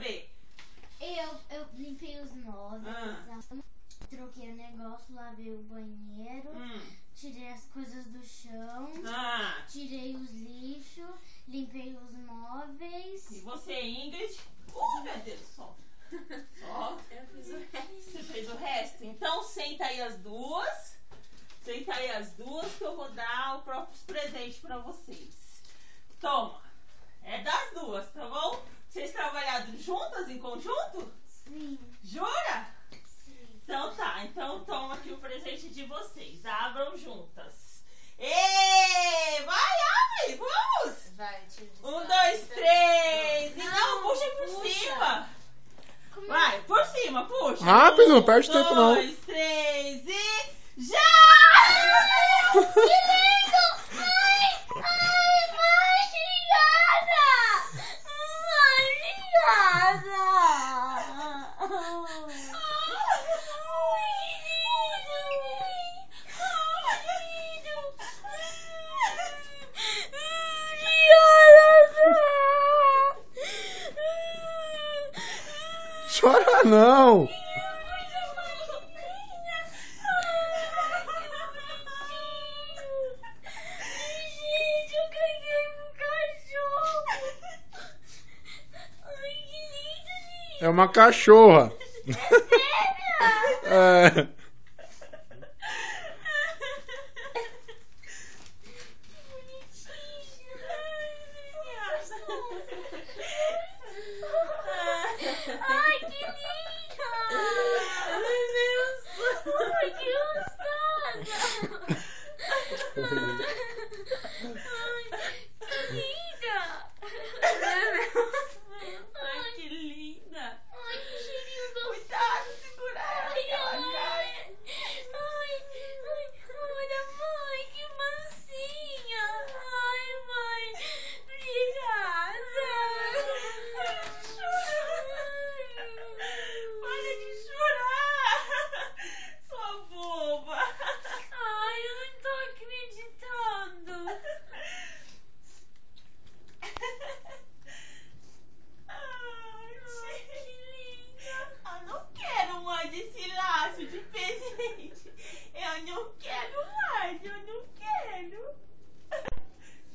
saber. Eu limpei os móveis, troquei o negócio, lavei o banheiro, tirei as coisas do chão, tirei os lixos, limpei os móveis. E você, Ingrid? Meu Deus, só. Eu fiz o resto. Você fez o resto? Então senta aí as duas. Senta aí as duas que eu vou dar o próprio presente pra vocês. Toma. É das duas, tá bom? Vocês trabalharam juntas, em conjunto? Sim. Jura? Sim. Então tá. Então toma aqui o presente de vocês. Abram juntas. Ê! Vai, abre! Vamos! Vai, tio. 1, 2, 3. E não, puxa por cima. Vai, por cima, puxa. Rápido, não perde tempo não. 1, 2, 3 e... Já! Que lindo! Ai, Chora não. gente, eu ganhei um cachorro. Ai, que lindo, gente. É uma cachorra. É. Ah,